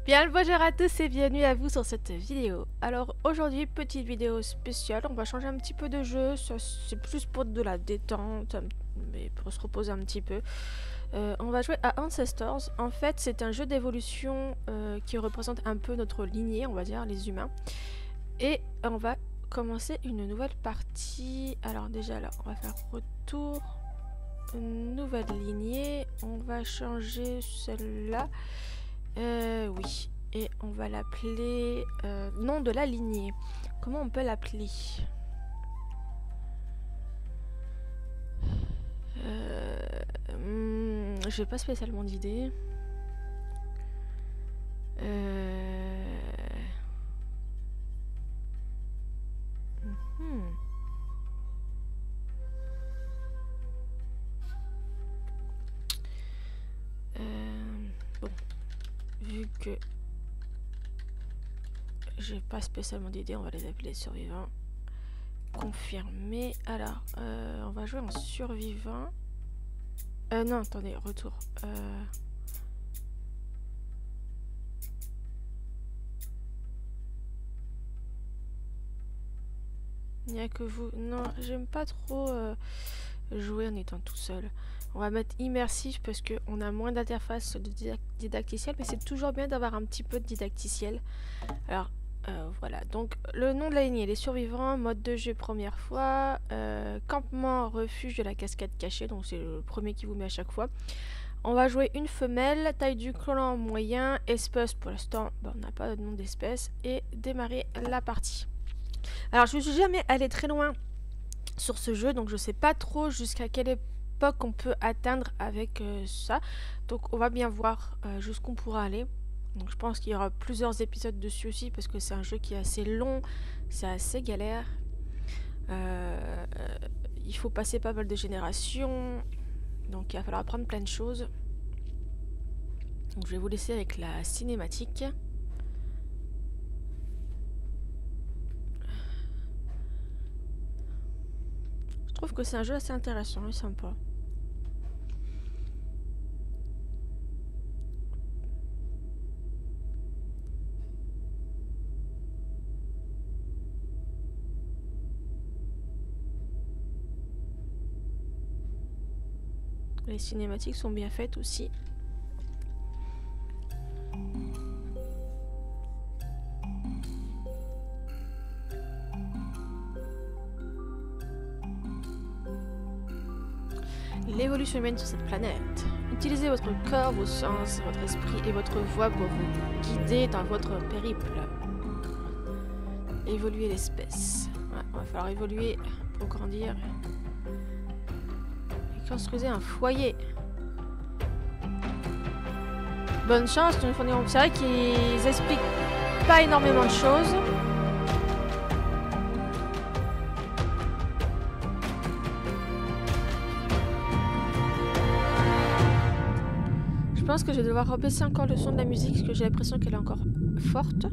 Bien le bonjour à tous et bienvenue à vous sur cette vidéo. Alors aujourd'hui, petite vidéo spéciale, on va changer un petit peu de jeu, c'est plus pour de la détente, mais pour se reposer un petit peu. On va jouer à Ancestors. En fait, c'est un jeu d'évolution qui représente un peu notre lignée, on va dire, les humains. Et on va commencer une nouvelle partie. Alors déjà là, on va faire retour, une nouvelle lignée, on va changer celle-là. Oui. Et on va l'appeler... nom de la lignée. Comment on peut l'appeler? J'ai pas spécialement d'idée. Bon. Vu que j'ai pas spécialement d'idée, on va les appeler survivants. Confirmé. Alors, on va jouer en survivant. Non, attendez, retour. Il n'y a que vous. Non, j'aime pas trop jouer en étant tout seul. On va mettre immersif parce qu'on a moins d'interface de didacticiel, mais c'est toujours bien d'avoir un petit peu de didacticiel. Alors, voilà. Donc, le nom de la lignée, les survivants, mode de jeu première fois, campement, refuge de la cascade cachée, donc c'est le premier qui vous met à chaque fois. On va jouer une femelle, taille du clan moyen, espèce pour l'instant, on n'a pas de nom d'espèce, et démarrer la partie. Alors, je ne suis jamais allée très loin sur ce jeu, donc je sais pas trop jusqu'à quelle époque on peut atteindre avec ça. Donc, on va bien voir jusqu'où on pourra aller. Donc, je pense qu'il y aura plusieurs épisodes dessus aussi, parce que c'est un jeu qui est assez long, c'est assez galère. Il faut passer pas mal de générations, donc il va falloir apprendre plein de choses. Donc, je vais vous laisser avec la cinématique. Je trouve que c'est un jeu assez intéressant et sympa. Les cinématiques sont bien faites aussi. L'évolution humaine sur cette planète. Utilisez votre corps, vos sens, votre esprit et votre voix pour vous guider dans votre périple. Évoluer l'espèce. Ouais, il va falloir évoluer pour grandir. Et construisez un foyer. Bonne chance, nous fournirons. C'est vrai qu'ils expliquent pas énormément de choses. Je pense que je vais devoir rebaisser encore le son de la musique parce que j'ai l'impression qu'elle est encore forte.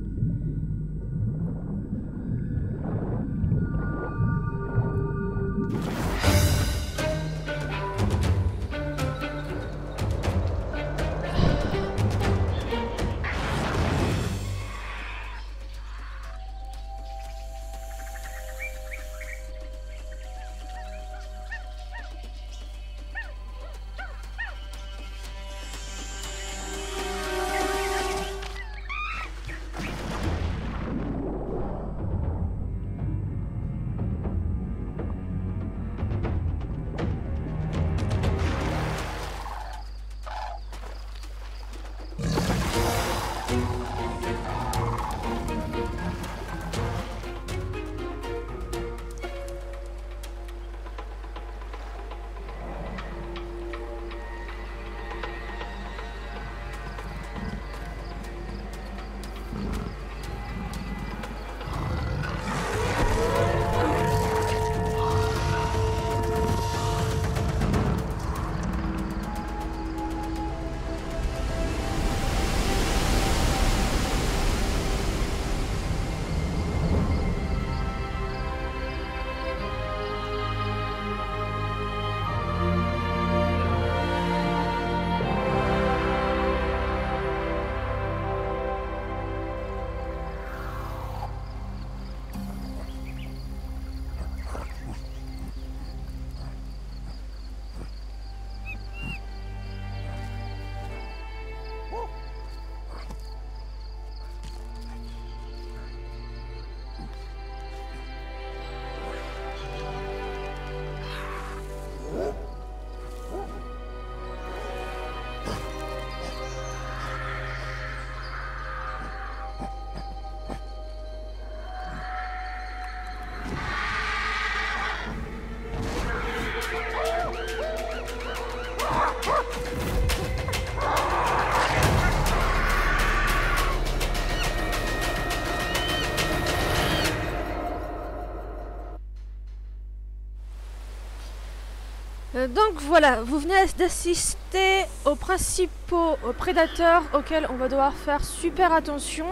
Donc voilà, vous venez d'assister aux principaux prédateurs auxquels on va devoir faire super attention.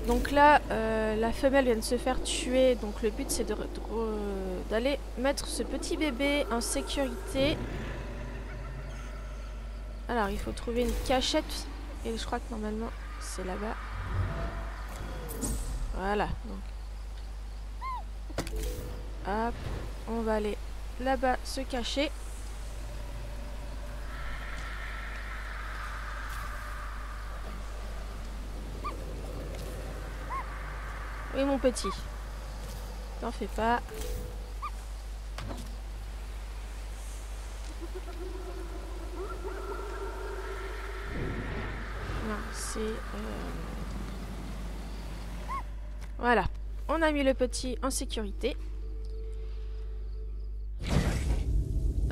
Donc là, la femelle vient de se faire tuer, donc le but c'est d'aller mettre ce petit bébé en sécurité. Alors il faut trouver une cachette, et je crois que normalement c'est là-bas. Voilà, donc hop, on va aller là-bas se cacher. Oui mon petit, t'en fais pas. Non, c'est... Voilà, on a mis le petit en sécurité.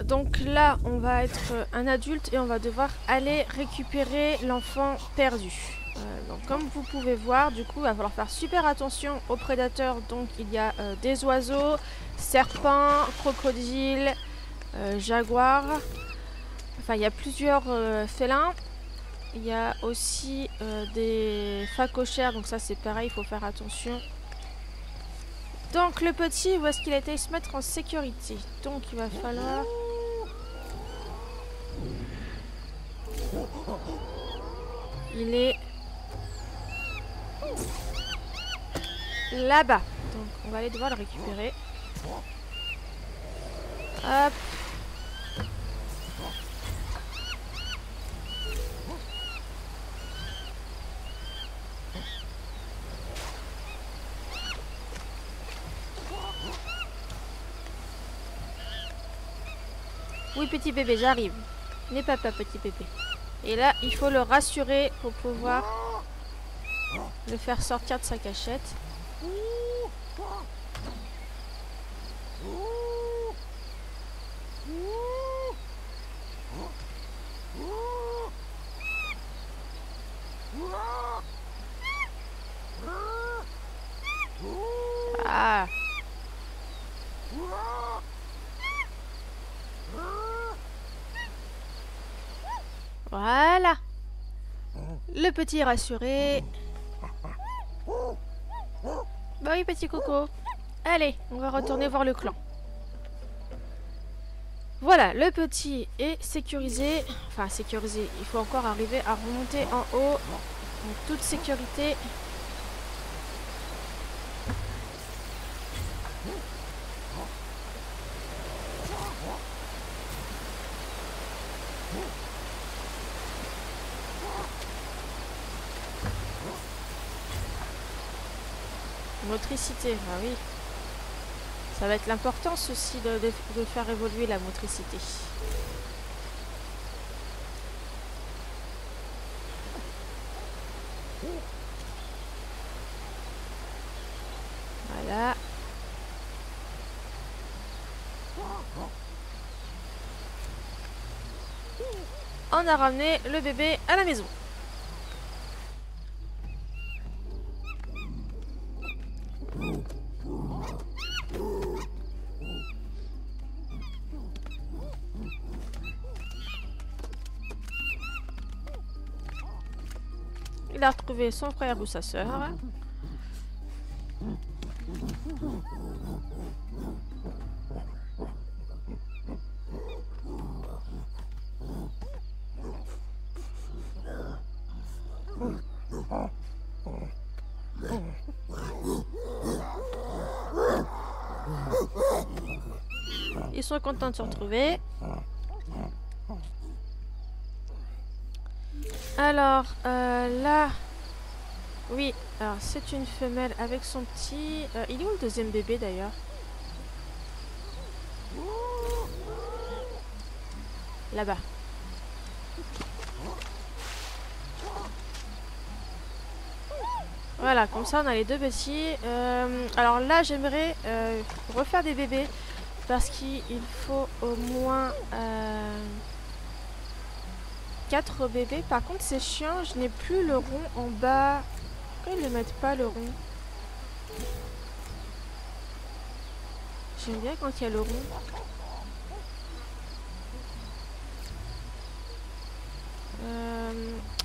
Donc là, on va être un adulte et on va devoir aller récupérer l'enfant perdu. Donc comme vous pouvez voir, du coup, il va falloir faire super attention aux prédateurs. Donc il y a des oiseaux, serpents, crocodiles, jaguars. Enfin, il y a plusieurs félins. Il y a aussi des phacochères, donc ça c'est pareil, il faut faire attention. Donc le petit, où est-ce qu'il a été se mettre en sécurité? Donc il va falloir... Il est là-bas. Donc on va aller devoir le récupérer. Hop. Oui petit bébé, j'arrive. N'aie pas peur petit bébé. Et là, il faut le rassurer pour pouvoir le faire sortir de sa cachette. Ah. Voilà. Le petit rassuré. Bah oui, petit coco. Allez, on va retourner voir le clan. Voilà, le petit est sécurisé. Enfin, sécurisé. Il faut encore arriver à remonter en haut en toute sécurité. Motricité, ah oui. Ça va être l'importance aussi de faire évoluer la motricité. Voilà. On a ramené le bébé à la maison. Il a retrouvé son frère ou sa sœur. Ils sont contents de se retrouver. Alors, là... Oui, alors c'est une femelle avec son petit... il est où le deuxième bébé d'ailleurs? Là-bas. Voilà, comme ça on a les deux petits. Alors là j'aimerais refaire des bébés. Parce qu'il faut au moins 4 bébés. Par contre c'est chiant, je n'ai plus le rond en bas. Pourquoi ils ne mettent pas le rond? J'aime bien quand il y a le rond.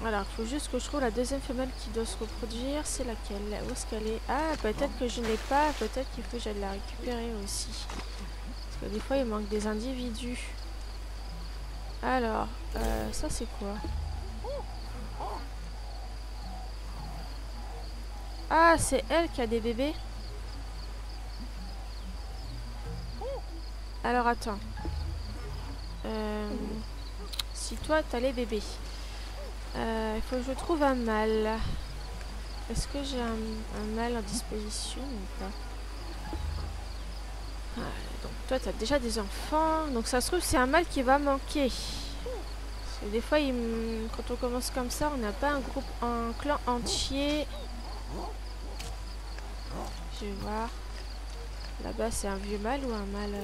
Alors, il faut juste que je trouve la deuxième femelle qui doit se reproduire. C'est laquelle? Où est-ce qu'elle est? Ah, peut-être que je ne l'ai pas. Peut-être qu'il faut que j'aille la récupérer aussi. Parce que des fois, il manque des individus. Alors, ça c'est quoi? Ah, c'est elle qui a des bébés. Alors, attends. Si toi, t'as les bébés. Il faut que je trouve un mâle. Est-ce que j'ai un mâle en disposition ou pas? Donc toi, tu as déjà des enfants. Donc ça se trouve, c'est un mâle qui va manquer. Parce que des fois, quand on commence comme ça, on n'a pas un clan entier. Je vais voir. Là-bas, c'est un vieux mâle ou un mâle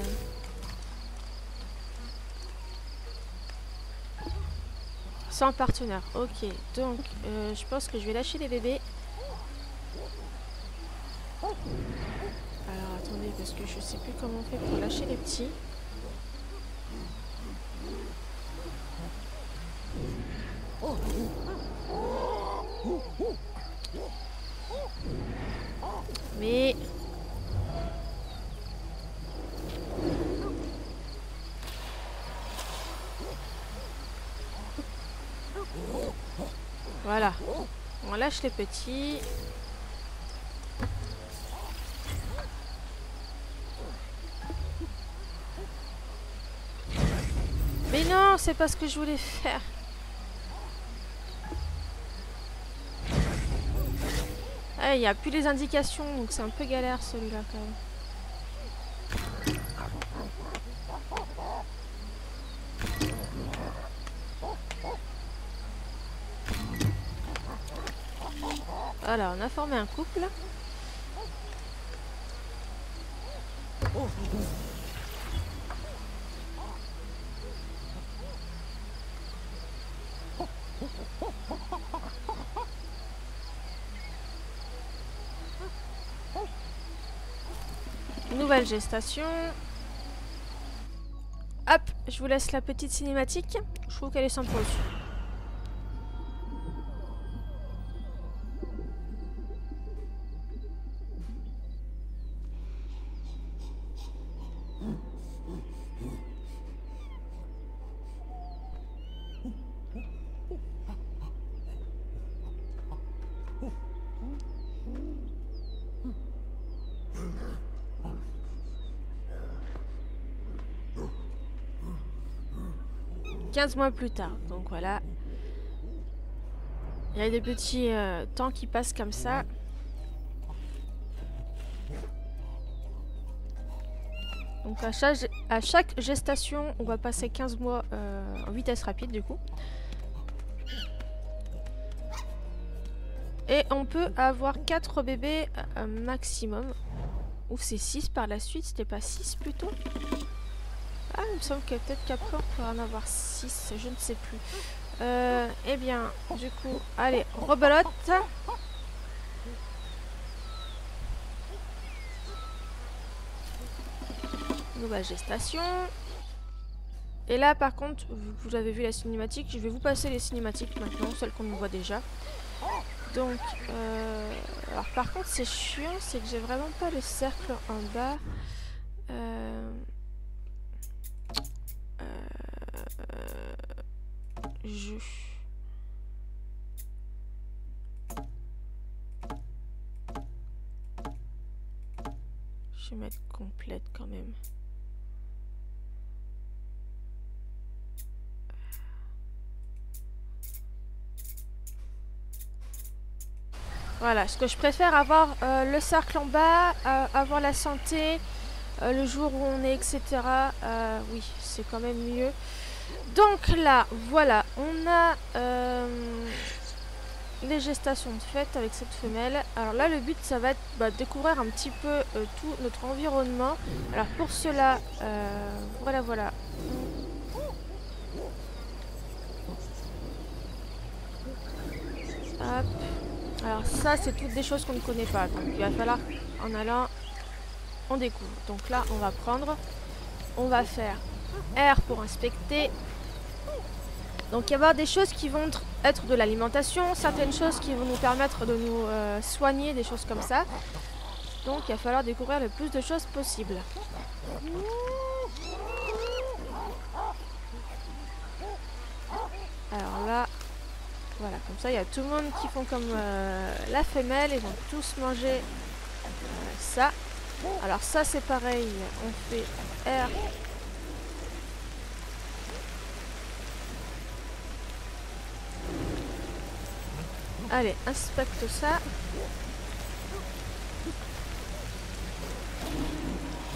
sans partenaire. Ok. Donc, je pense que je vais lâcher les bébés. Alors, attendez, parce que je sais plus comment on fait pour lâcher les petits. Mais... Voilà. On lâche les petits. Mais non, c'est pas ce que je voulais faire. Ah, il n'y a plus les indications, donc c'est un peu galère celui-là quand même. Voilà, on a formé un couple. Nouvelle gestation. Hop, je vous laisse la petite cinématique. Je trouve qu'elle est sympa aussi. « 15 mois plus tard. » Donc voilà. Il y a des petits temps qui passent comme ça. Donc à chaque gestation, on va passer 15 mois en vitesse rapide du coup. Et on peut avoir 4 bébés maximum. Ou c'est 6 par la suite, c'était pas 6 plutôt? Ah, il me semble que peut-être qu'après on pourra en avoir 6, je ne sais plus. Eh bien, du coup, allez, rebelote. Nouvelle gestation. Et là, par contre, vous avez vu la cinématique, je vais vous passer les cinématiques maintenant, celles qu'on voit déjà. Donc, alors par contre, c'est chiant, c'est que j'ai vraiment pas le cercle en bas. Je vais mettre complète quand même. Voilà, ce que je préfère avoir le cercle en bas, avoir la santé, le jour où on est, etc. Oui, c'est quand même mieux. Donc là, voilà, on a les gestations de faites avec cette femelle. Alors là, le but, ça va être de découvrir un petit peu tout notre environnement. Alors pour cela, voilà. Hop. Alors ça, c'est toutes des choses qu'on ne connaît pas. Donc il va falloir, en allant, on découvre. Donc là, on va prendre, on va faire R pour inspecter. Donc il y avoir des choses qui vont être de l'alimentation, certaines choses qui vont nous permettre de nous soigner, des choses comme ça. Donc il va falloir découvrir le plus de choses possible. Alors là, voilà, comme ça il y a tout le monde qui font comme la femelle, ils vont tous manger ça. Alors ça c'est pareil, on fait R. Allez, inspecte ça.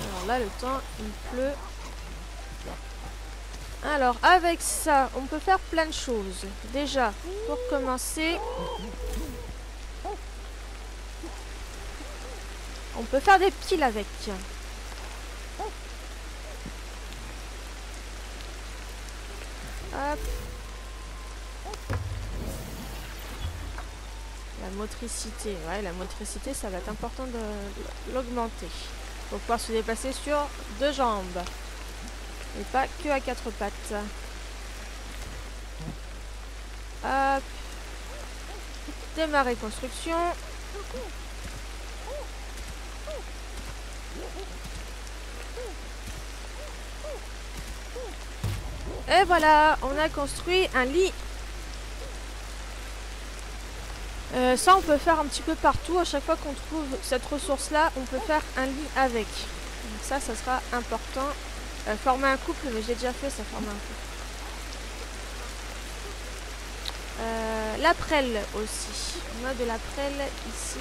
Alors là, le temps, il pleut. Alors, avec ça, on peut faire plein de choses. Déjà, pour commencer, on peut faire des piles avec. Hop. La motricité, ouais, la motricité, ça va être important de l'augmenter. Pour pouvoir se déplacer sur 2 jambes. Et pas que à 4 pattes. Hop. Démarrer construction. Et voilà, on a construit un lit. Ça on peut faire un petit peu partout, à chaque fois qu'on trouve cette ressource là, on peut faire un lit avec. Donc ça sera important. Former un couple, mais j'ai déjà fait ça, former un couple. La prêle aussi. On a de la prêle ici.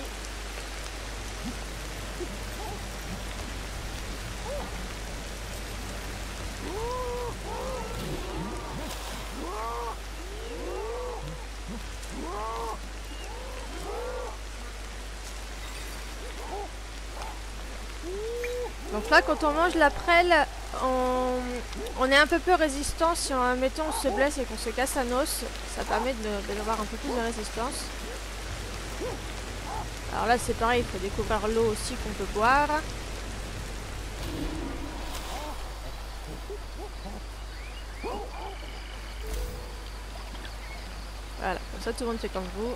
Donc là, quand on mange la prêle, on est un peu plus résistant. Si, admettons, on se blesse et qu'on se casse un os, ça permet d'avoir un peu plus de résistance. Alors là, c'est pareil, il faut découvrir l'eau aussi qu'on peut boire. Voilà, comme ça, tout le monde fait comme vous.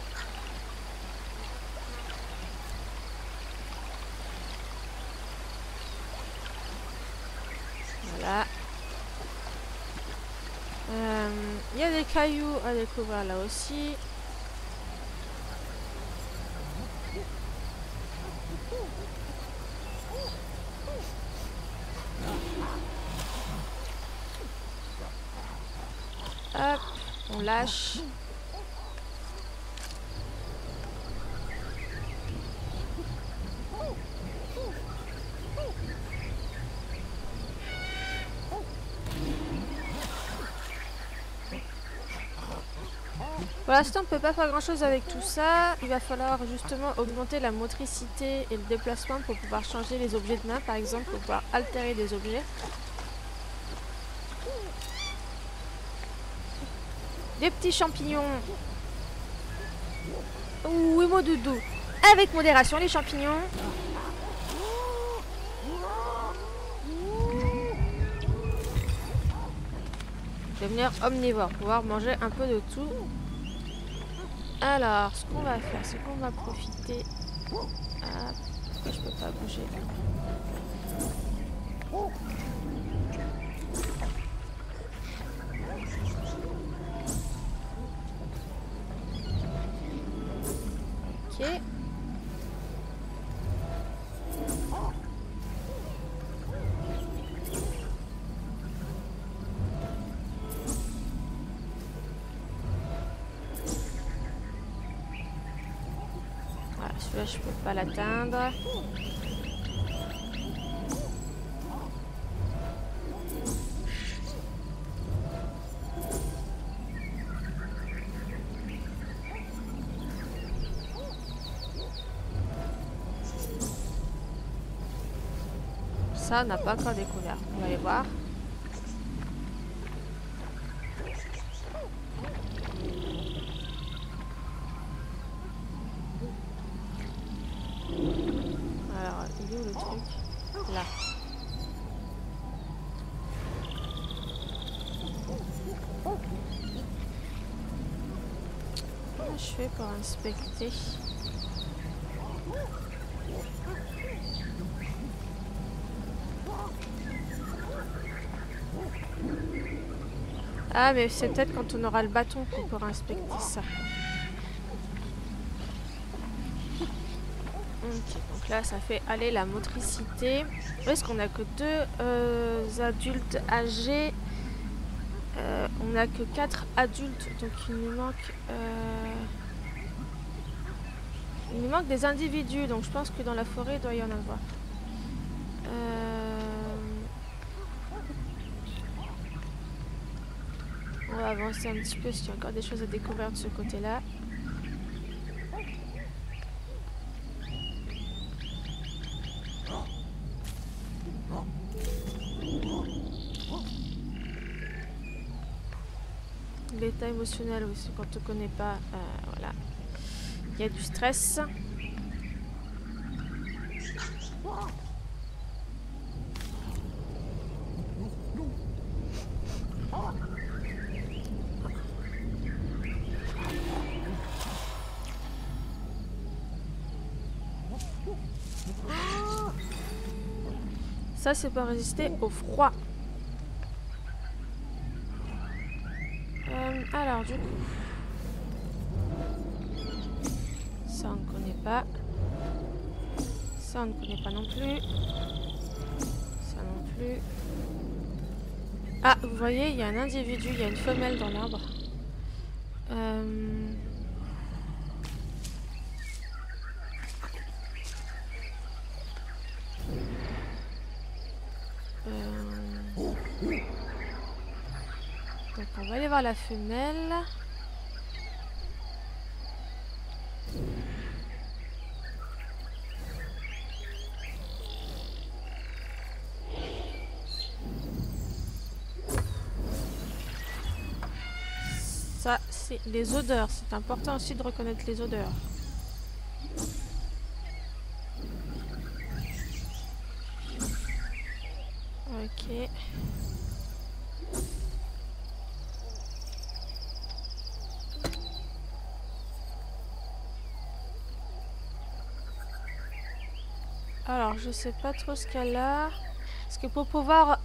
Voilà. Il y a des cailloux à découvrir là aussi. Hop, on lâche. Pour l'instant, on ne peut pas faire grand chose avec tout ça. Il va falloir justement augmenter la motricité et le déplacement pour pouvoir changer les objets de main, par exemple, pour pouvoir altérer des objets. Des petits champignons. Oui, mon doudou. Avec modération, les champignons. Devenir omnivore, pouvoir manger un peu de tout. Alors, ce qu'on va faire, c'est qu'on va profiter. Ah, pourquoi je peux pas bouger? Ok. Celui-là, je peux pas l'atteindre. Ça, on n'a pas encore découvert. On va aller voir. Alors, il est où le truc? Là. je fais pour inspecter? Ah, mais c'est peut-être quand on aura le bâton qu'on pourra inspecter ça. Ok, donc là ça fait aller la motricité. Est-ce qu'on a que deux adultes âgés? On n'a que 4 adultes, donc il nous manque des individus, donc je pense que dans la forêt il doit y en avoir. On va avancer un petit peu parce qu'il y a encore des choses à découvrir de ce côté-là. L'état émotionnel aussi, quand on ne connaît pas, voilà. Il y a du stress. Ça, c'est pour résister au froid. Alors, du coup... Ça, on ne connaît pas. Ça, on ne connaît pas non plus. Ça non plus. Ah, vous voyez, il y a un individu, il y a une femelle dans l'arbre. Donc on va aller voir la femelle. Ça, c'est les odeurs. C'est important aussi de reconnaître les odeurs. Ok. Alors, je sais pas trop ce qu'elle a. Parce que pour pouvoir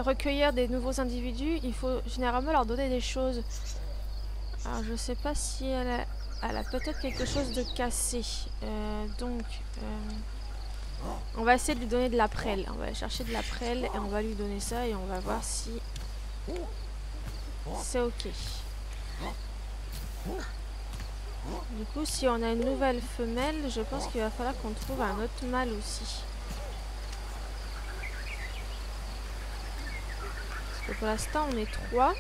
recueillir des nouveaux individus, il faut généralement leur donner des choses. Alors, je sais pas si elle a peut-être quelque chose de cassé. Donc, on va essayer de lui donner de la prêle. On va aller chercher de la prêle et on va lui donner ça et on va voir si c'est ok. Du coup, si on a une nouvelle femelle, je pense qu'il va falloir qu'on trouve un autre mâle aussi. Parce que pour l'instant, on est 3.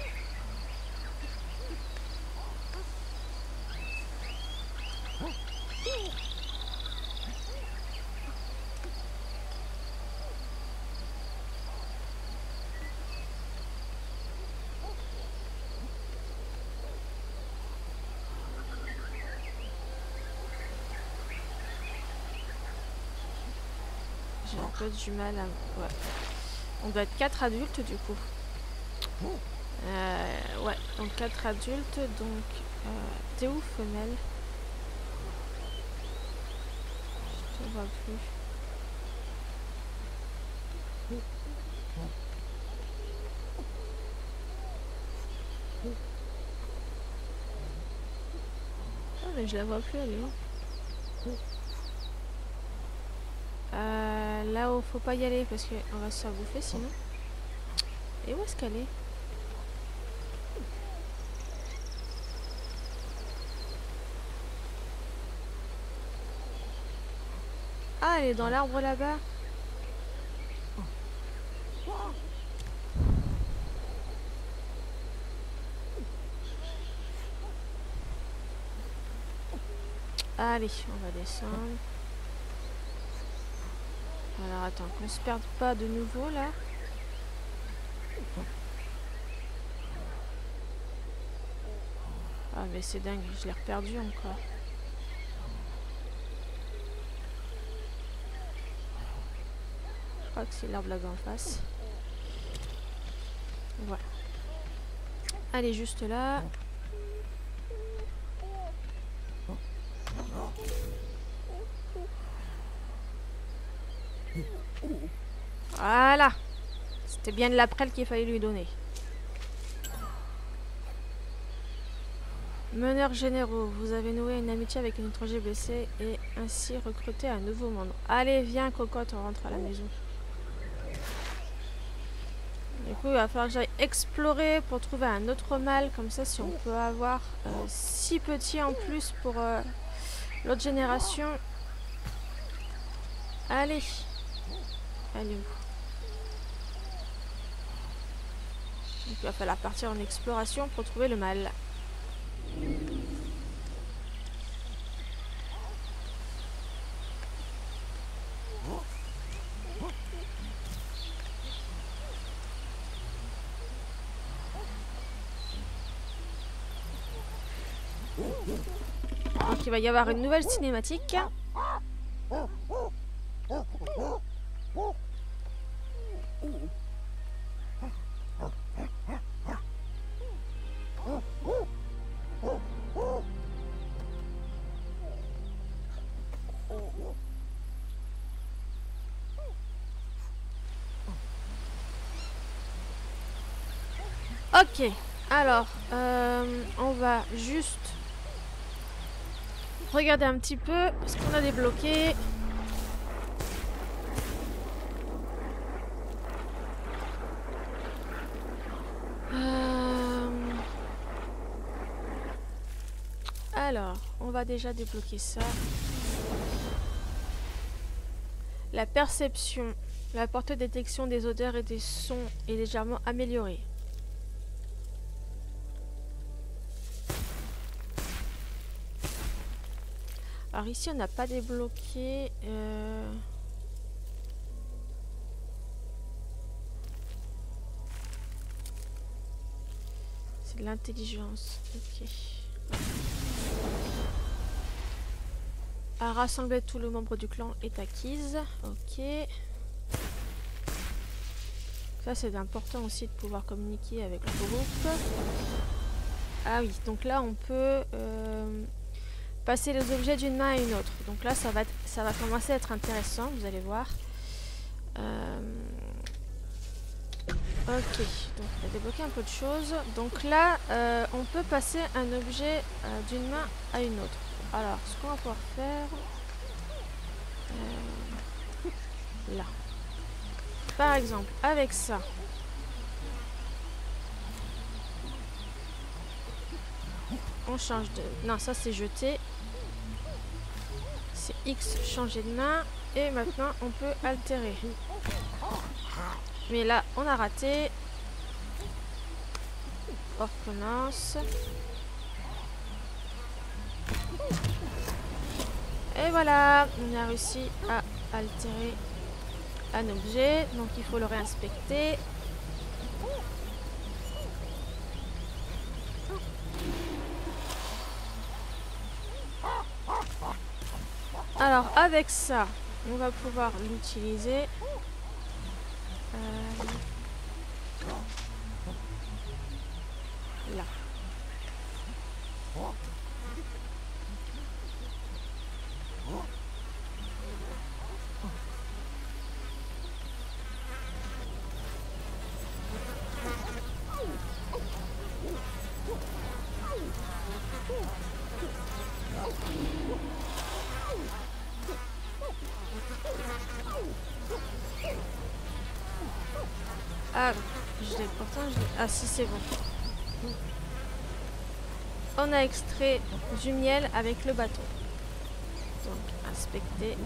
J'ai un peu du mal à... Ouais. On doit être 4 adultes du coup. Ouais, donc 4 adultes, donc... T'es où, femelle? Je te vois plus. Oh, mais je la vois plus, elle est où? Là où faut pas y aller parce qu'on va se faire bouffer sinon. Et où est-ce qu'elle est? Ah, elle est dans l'arbre là-bas. Allez, on va descendre. Alors attends, qu'on se perde pas de nouveau là. Ah mais c'est dingue, je l'ai reperdu encore. Je crois que c'est l'arbre là-bas en face. Voilà. Elle est juste là. Voilà. C'était bien de la prêle qu'il fallait lui donner. Meneurs généraux, vous avez noué une amitié avec un étranger blessé et ainsi recruté un nouveau membre. Allez, viens, cocotte, on rentre à la maison. Du coup, il va falloir que j'aille explorer pour trouver un autre mâle. Comme ça, si on peut avoir 6 petits en plus pour l'autre génération. Allez. Allez. Donc, il va falloir partir en exploration pour trouver le mâle. Donc il va y avoir une nouvelle cinématique. Ok, alors on va juste regarder un petit peu ce qu'on a débloqué. Alors, on va déjà débloquer ça. La perception, la portée de détection des odeurs et des sons est légèrement améliorée. Alors ici on n'a pas débloqué c'est de l'intelligence. Ok. À rassembler tous les membres du clan est acquise. Ok. Ça c'est important aussi de pouvoir communiquer avec le groupe. Ah oui, donc là on peut passer les objets d'une main à une autre. Donc là, ça va commencer à être intéressant, vous allez voir. Ok, donc on a débloqué un peu de choses. Donc là, on peut passer un objet d'une main à une autre. Alors, ce qu'on va pouvoir faire... là. Par exemple, avec ça. On change de... Non, ça c'est jeté. C'est X, changer de main. Et maintenant, on peut altérer. Mais là, on a raté. On recommence. Et voilà, on a réussi à altérer un objet. Donc, il faut le réinspecter. Alors, avec ça, on va pouvoir l'utiliser. Là. Ah, ah si, c'est bon. On a extrait du miel avec le bâton. Donc, inspecter.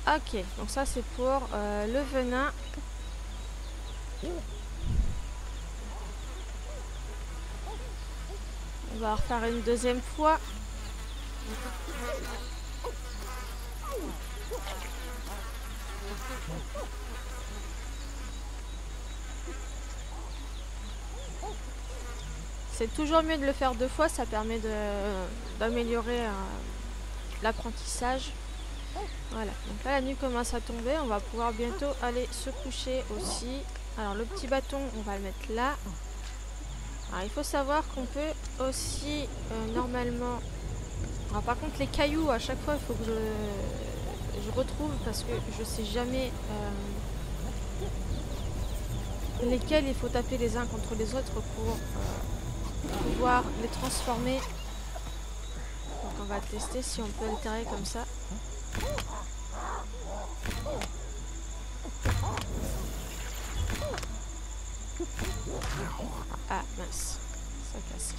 Ok, donc ça c'est pour le venin. On va refaire une deuxième fois. C'est toujours mieux de le faire 2 fois, ça permet d'améliorer l'apprentissage. Voilà, donc là la nuit commence à tomber, on va pouvoir bientôt aller se coucher aussi. Alors le petit bâton, on va le mettre là. Alors il faut savoir qu'on peut aussi normalement... Alors par contre les cailloux, à chaque fois il faut que je retrouve parce que je sais jamais lesquels il faut taper les uns contre les autres pour pouvoir les transformer. Donc on va tester si on peut altérer comme ça. Ah mince, ça a cassé.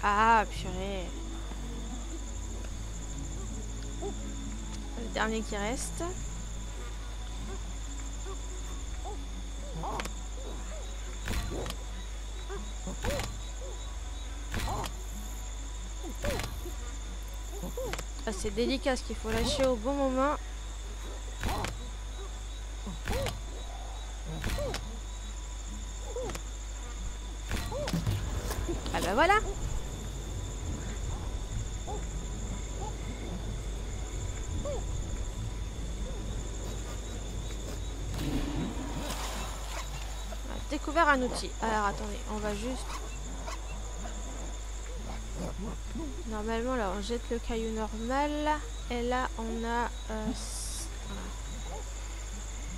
Ah purée. Le dernier qui reste. Ah, c'est délicat ce qu'il faut lâcher au bon moment. Ah bah voilà. On a découvert un outil. Alors attendez, on va juste... Normalement là on jette le caillou normal. Et là on a...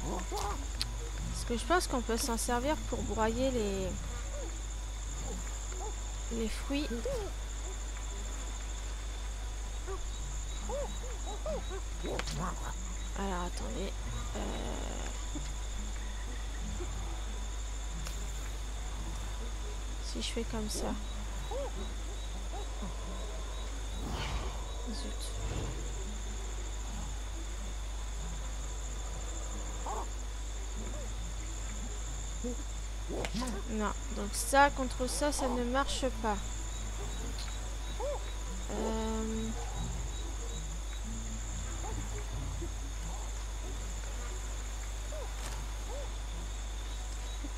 voilà. Parce que je pense qu'on peut s'en servir pour broyer les fruits. Alors attendez. Si je fais comme ça. Zut. Non, donc ça contre ça, ça ne marche pas.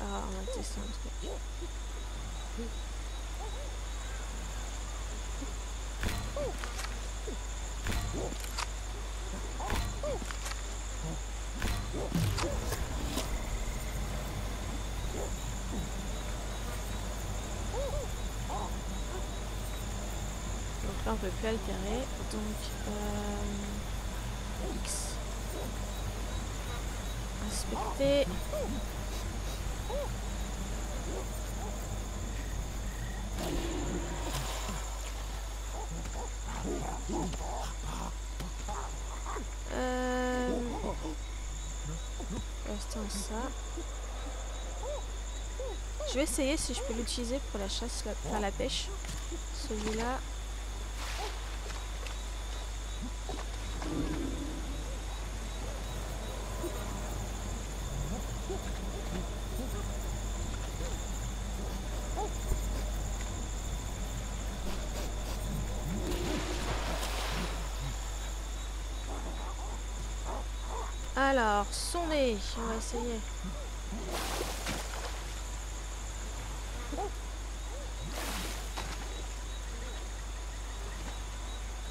Ah, on va tester un truc. Donc là on peut plus altérer. Donc X. Inspecter. Restons ça. Je vais essayer si je peux l'utiliser pour la chasse, pour la pêche. Celui-là. Alors, sonder, on va essayer.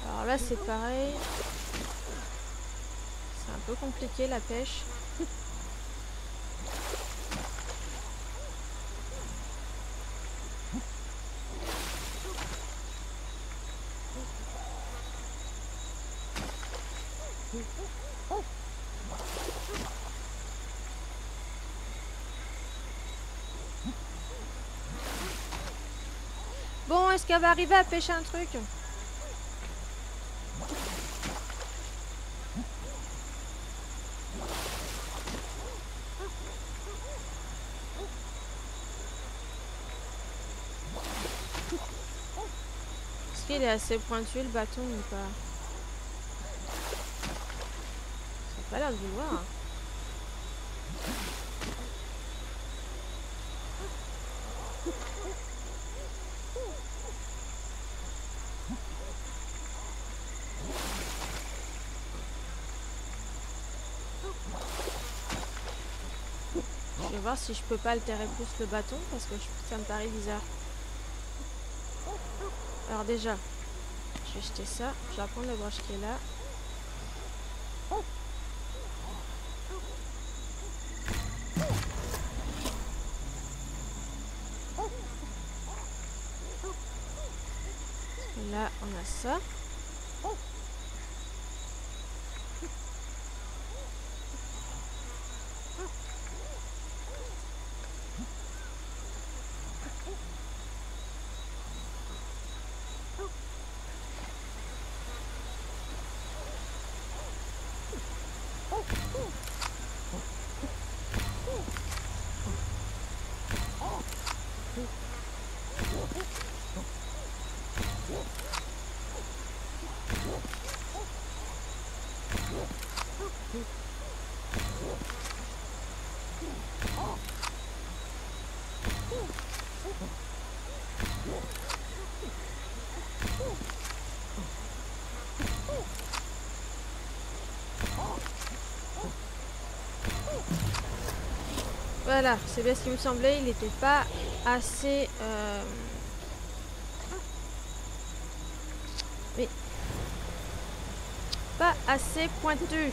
Alors là, c'est pareil. C'est un peu compliqué la pêche. Bon, est-ce qu'elle va arriver à pêcher un truc? Est-ce qu'il est assez pointu le bâton ou pas? Ça a pas l'air de vouloir. vais voir si je peux pas altérer plus le bâton parce que ça me paraît bizarre. Alors déjà, je vais jeter ça. Je vais prendre le broche qui est là. Là, on a ça. Voilà, c'est bien ce qui me semblait, il n'était pas assez... Mais... pas assez pointu.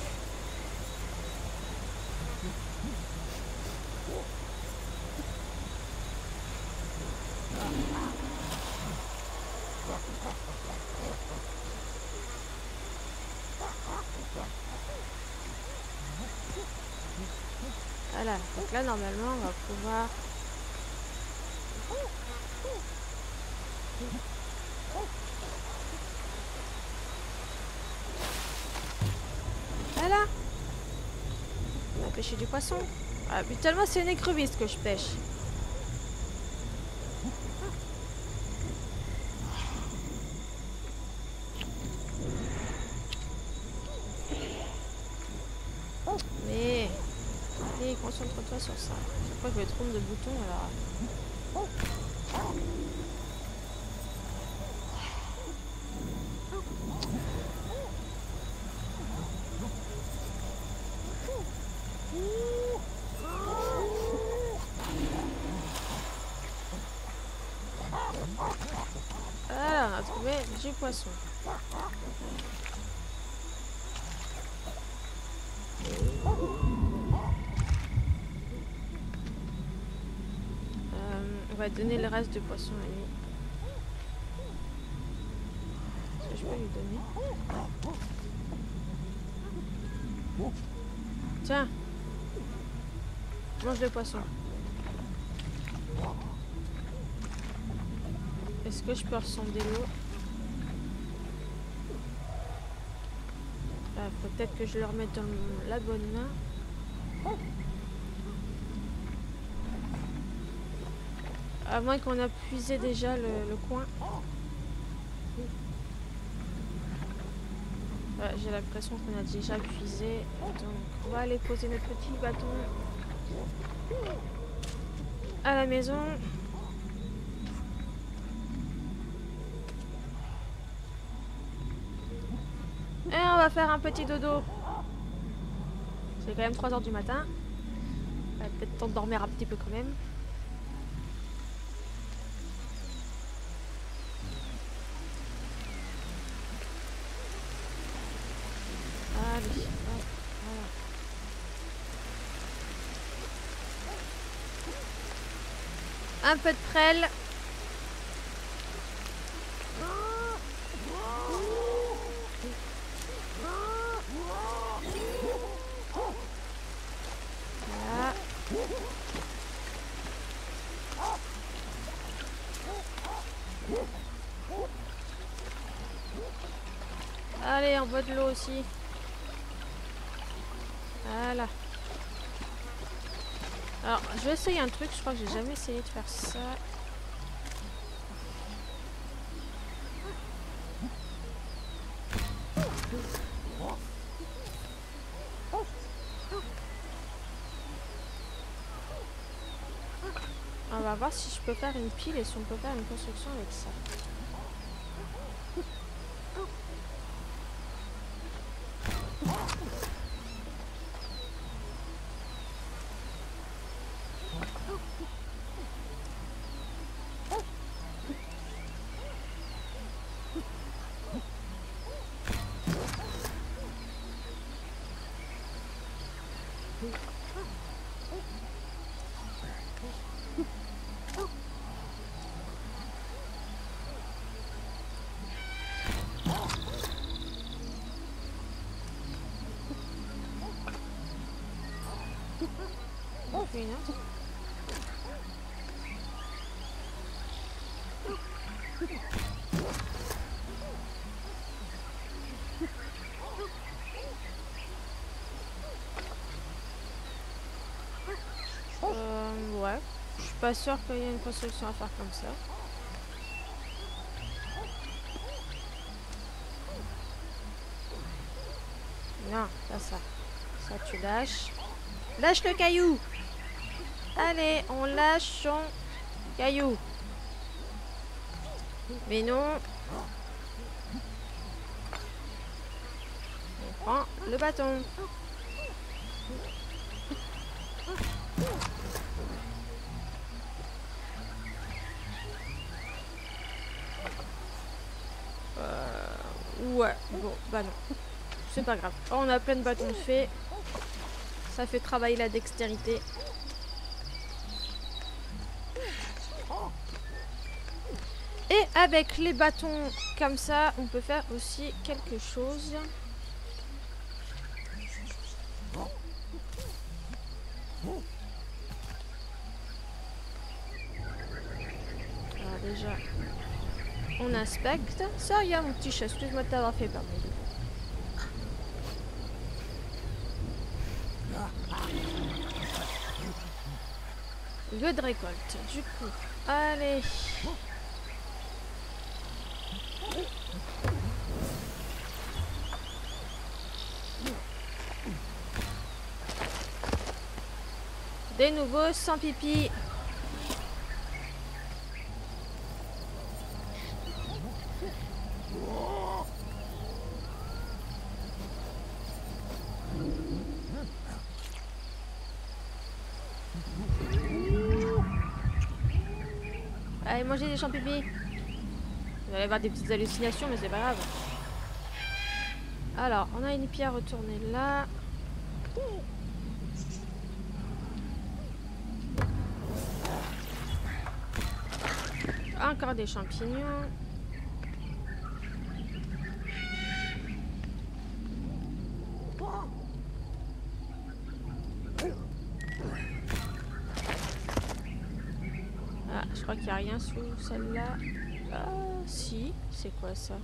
Voilà, donc là normalement on va pouvoir... Voilà. On va pêcher du poisson. Ah, habituellement c'est une écrevisse que je pêche. Mais... allez, concentre-toi sur ça. Je crois que je me trompe de bouton alors... Voilà, on a trouvé du poisson. On va donner le reste de poisson à lui. Est-ce que je peux lui donner? Tiens, mange le poisson. Est-ce que je peux ressonder l'eau? Peut-être que je le remette dans la bonne main. À moins qu'on a puisé déjà le coin. J'ai l'impression qu'on a déjà puisé. Donc on va aller poser notre petit bâton à la maison. Et on va faire un petit dodo. C'est quand même 3 h du matin. Peut-être temps de dormir un petit peu quand même. Allez, voilà. Un peu de prêle. Voilà. Allez, on boit de l'eau aussi. Voilà. Alors, je vais essayer un truc. Je crois que j'ai jamais essayé de faire ça. On va voir si je peux faire une pile et si on peut faire une construction avec ça. pas sûre qu'il y ait une construction à faire comme ça. Non, pas ça. Ça, tu lâches. Lâche le caillou! Allez, on lâche son caillou. Mais non. On prend le bâton. Ouais, bon, bah non. C'est pas grave. Oh, on a plein de bâtons de fées. Ça fait travailler la dextérité. Et avec les bâtons comme ça, on peut faire aussi quelque chose. Alors déjà, on inspecte. Ça, il y a mon petit chat. Excuse-moi de t'avoir fait peur. Lieu de récolte. Du coup, allez. Des nouveaux sans pipi. Allez, manger des champignons. Vous allez avoir des petites hallucinations, mais c'est pas grave. Alors, on a une pierre retournée là. Encore des champignons. Ah, je crois qu'il n'y a rien sous celle-là. Ah, si. C'est quoi ça?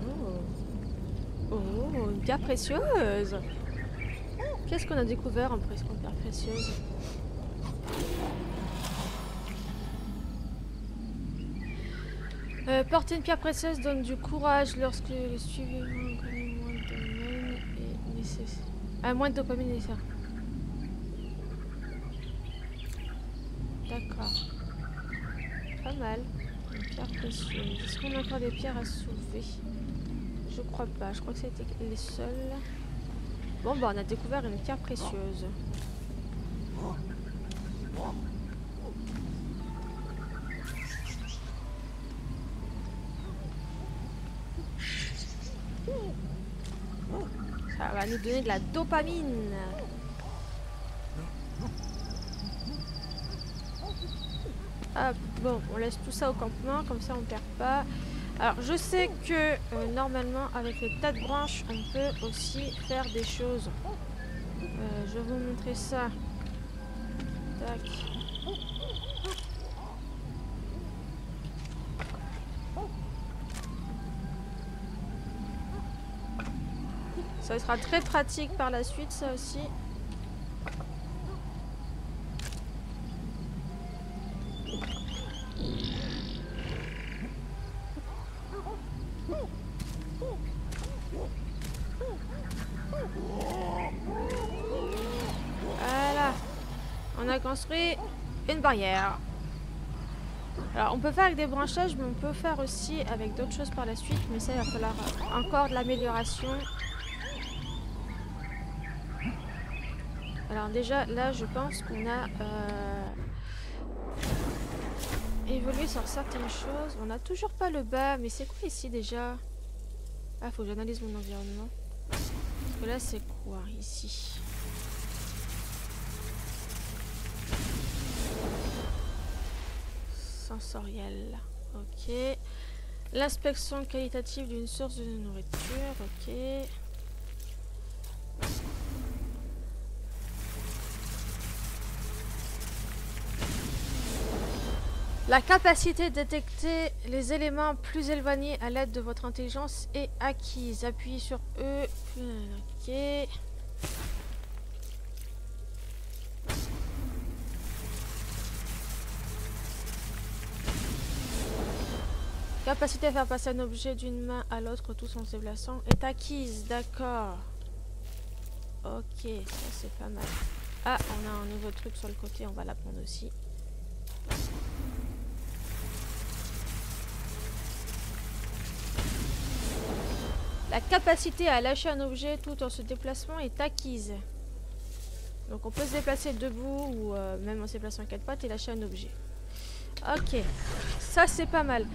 Oh. Oh, une pierre précieuse. Qu'est-ce qu'on a découvert en pierre précieuse? Porter une pierre précieuse donne du courage lorsque le suivant connaît moins de domaine et nécessaire. Ah, moins de dopamine nécessaire. D'accord. Pas mal. Une pierre précieuse. Est-ce qu'on a encore des pierres à soulever? Je crois pas. Je crois que c'était les seules. Bon, bah, on a découvert une pierre précieuse. Ça va nous donner de la dopamine. Hop, bon, on laisse tout ça au campement, comme ça on perd pas. Alors, je sais que normalement, avec les tas de branches, on peut aussi faire des choses. Je vais vous montrer ça. Tac. Ça sera très pratique par la suite, ça aussi. Voilà. On a construit une barrière. Alors, on peut faire avec des branchages, mais on peut faire aussi avec d'autres choses par la suite. Mais ça, il va falloir encore de l'amélioration. Alors déjà, là, je pense qu'on a évolué sur certaines choses. On n'a toujours pas le bas, mais c'est quoi ici déjà? Ah, faut que j'analyse mon environnement. Parce que là, c'est quoi ici? Sensoriel. Ok. L'inspection qualitative d'une source de nourriture. Ok. La capacité de détecter les éléments plus éloignés à l'aide de votre intelligence est acquise. Appuyez sur E. Ok. Capacité à faire passer un objet d'une main à l'autre tout en se déplaçant est acquise. D'accord. Ok, ça c'est pas mal. Ah, on a un nouveau truc sur le côté, on va la prendre aussi. La capacité à lâcher un objet tout en se déplaçant est acquise. Donc on peut se déplacer debout ou même en se déplaçant à 4 pattes et lâcher un objet. Ok, ça c'est pas mal.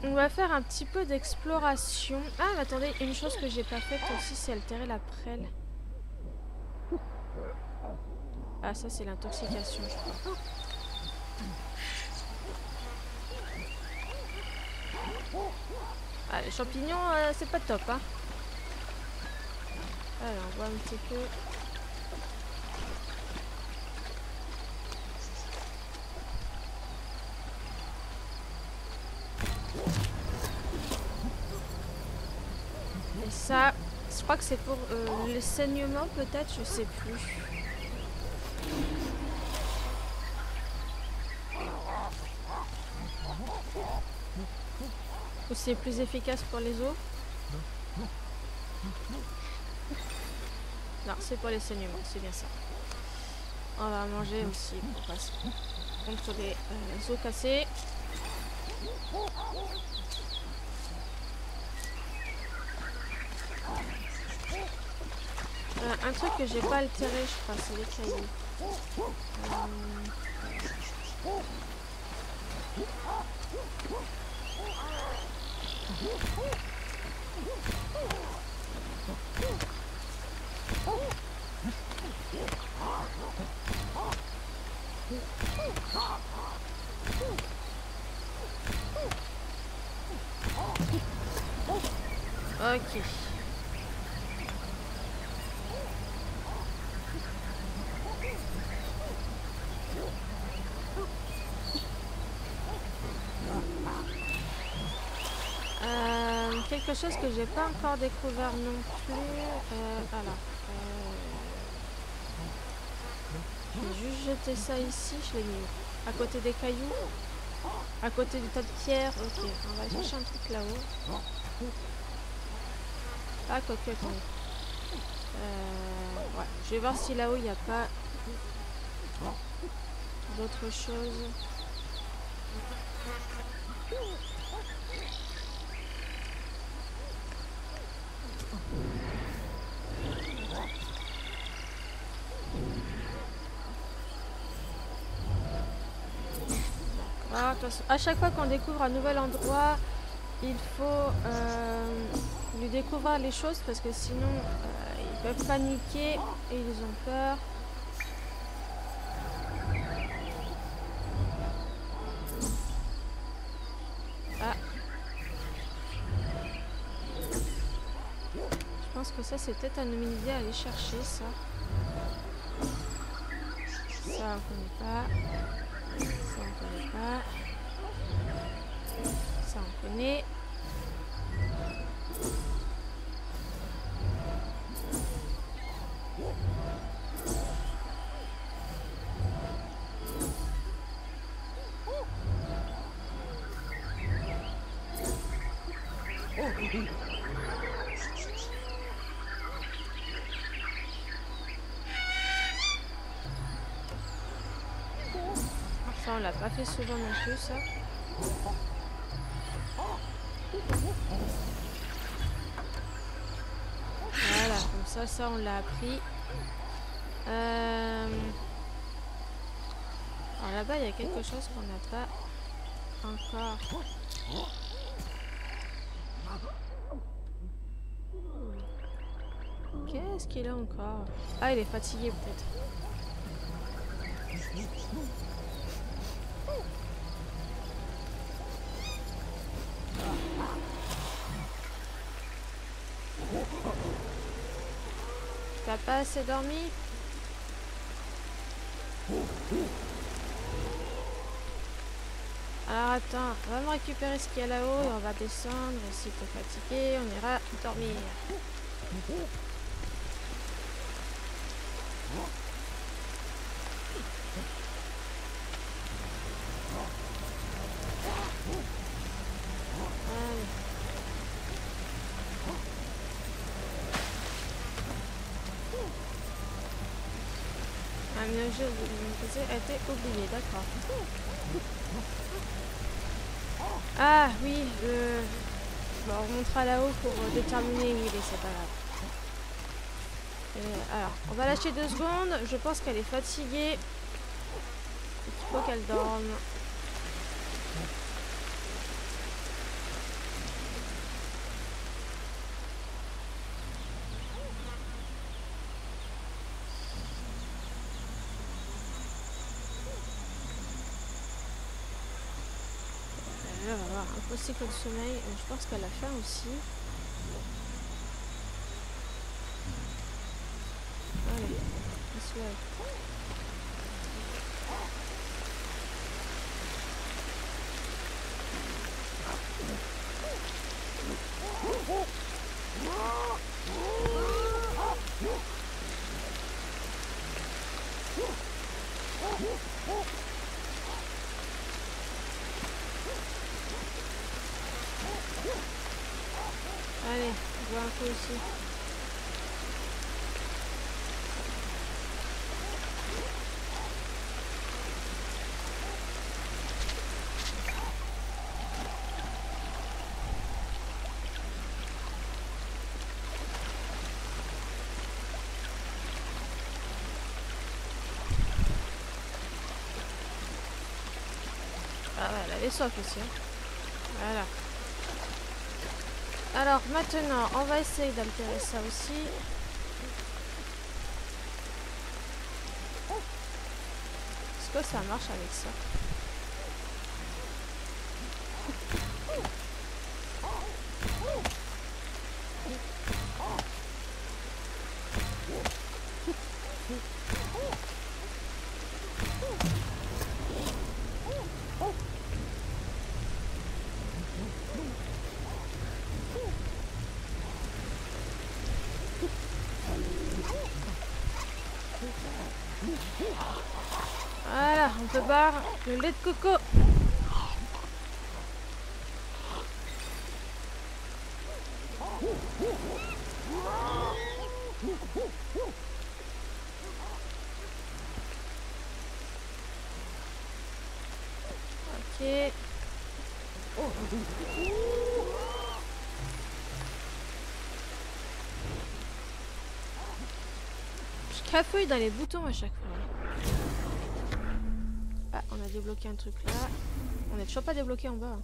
On va faire un petit peu d'exploration. Ah mais attendez, une chose que j'ai pas faite aussi, c'est altérer la prêle. Ah ça c'est l'intoxication je crois. Ah les champignons c'est pas top hein. Alors on voit un petit peu. Et ça, je crois que c'est pour le saignement peut-être, je sais plus. Ou c'est plus efficace pour les os? Non, c'est pour les saignements, c'est bien ça. On va manger aussi pour passer contre les os cassés. Un truc que j'ai pas altéré, je crois, c'est les cailloux. Ok. Quelque chose que j'ai pas encore découvert non plus. J'ai juste jeté ça ici, je l'ai mis où? À côté des cailloux? À côté du tas de pierres? Ok, on va chercher un truc là-haut. Ah, quoique, attendez. Ouais, je vais voir si là-haut il n'y a pas d'autre chose. Ah, à chaque fois qu'on découvre un nouvel endroit, il faut lui découvrir les choses parce que sinon ils peuvent paniquer et ils ont peur. Ah. Je pense que ça c'est peut-être une idée à aller chercher ça. Ça on connaît pas. Ça on connaît pas. Ça on connaît. Ça on l'a pas fait souvent non plus ça. Voilà, comme ça on l'a appris. Alors là-bas il y a quelque chose qu'on n'a pas encore. Qu'est-ce qu'il a encore? Ah il est fatigué peut-être. T'as pas assez dormi? Alors attends, on va me récupérer ce qu'il y a là-haut et on va descendre. Et si t'es fatigué, on ira dormir. jeu a été oublié, d'accord. Ah oui, bon, on remontera là-haut pour déterminer où il est, c'est pas grave. Alors, on va lâcher 2 secondes. Je pense qu'elle est fatiguée. Il faut qu'elle dorme. On va avoir un faux cycle de sommeil. Je pense qu'elle a faim aussi. Allez, on se lève. Allez, on voit un peu aussi. Ah ouais, elle avait soif aussi. Hein. Voilà. Alors maintenant, on va essayer d'altérer ça aussi. Est-ce que ça marche avec ça? Voilà, on peut boire le lait de coco. Ok. Je cafouille dans les boutons à chaque fois. Ah, on a débloqué un truc là. On n'est toujours pas débloqué en bas.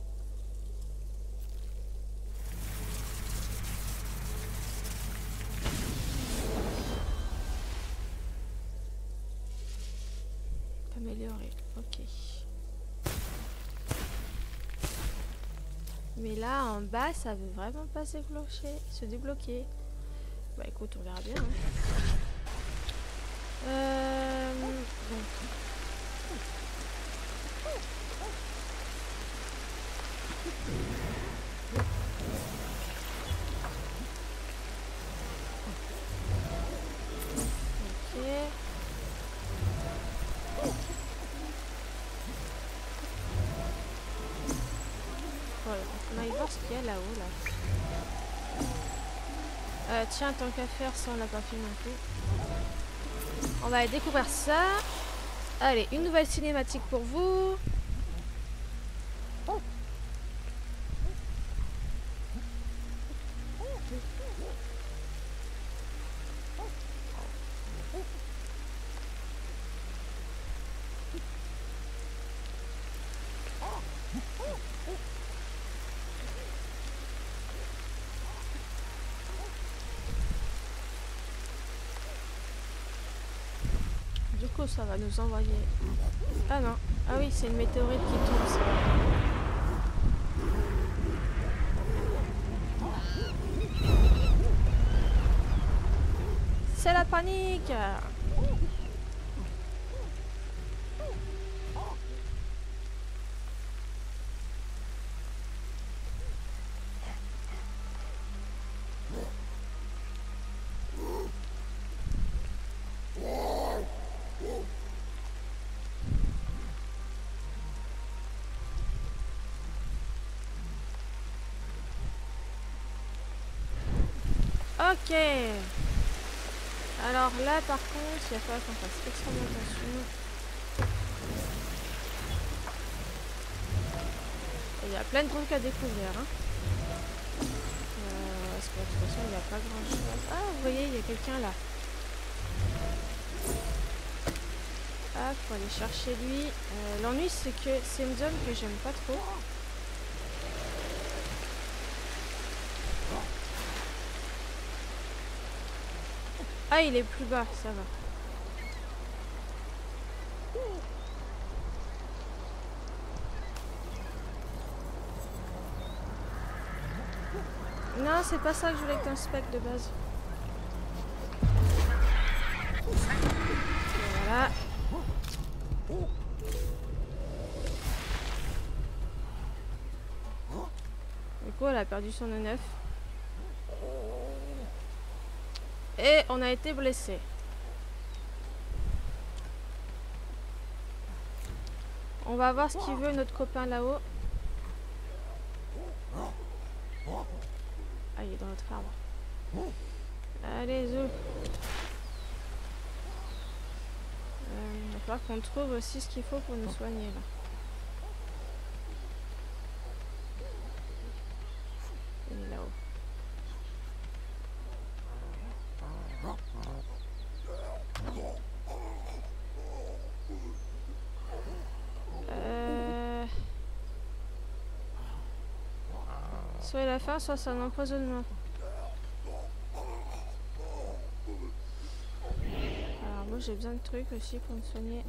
Améliorer, ok. Mais là en bas ça veut vraiment pas se débloquer. Bah écoute, on verra bien. Hein. Bon. Ok. Voilà, on va y voir ce qu'il y a là-haut là. Tiens, tant qu'à faire, ça on l'a pas fait non plus. On va aller découvrir ça. Allez, une nouvelle cinématique pour vous. Du coup, ça va nous envoyer... Ah non. Ah oui, c'est une météorite qui tombe, ça. C'est la panique! Ok. Alors là par contre, il va falloir qu'on fasse extrêmement attention. Il y a plein de trucs à découvrir. Hein. Parce que de toute façon il n'y a pas grand chose. Ah vous voyez, il y a quelqu'un là. Ah, faut aller chercher lui. L'ennui c'est que c'est une zone que j'aime pas trop. Ah, il est plus bas, ça va. Non, c'est pas ça que je voulais que t'inspectes de base. Et voilà. Du coup, elle a perdu son E9. Et on a été blessé. On va voir ce qu'il veut, notre copain là-haut. Ah, il est dans notre arbre. Allez, zou. Il va falloir qu'on trouve aussi ce qu'il faut pour nous soigner là. Il est là-haut. Soit la faim, soit c'est un empoisonnement. Alors moi j'ai besoin de trucs aussi pour me soigner.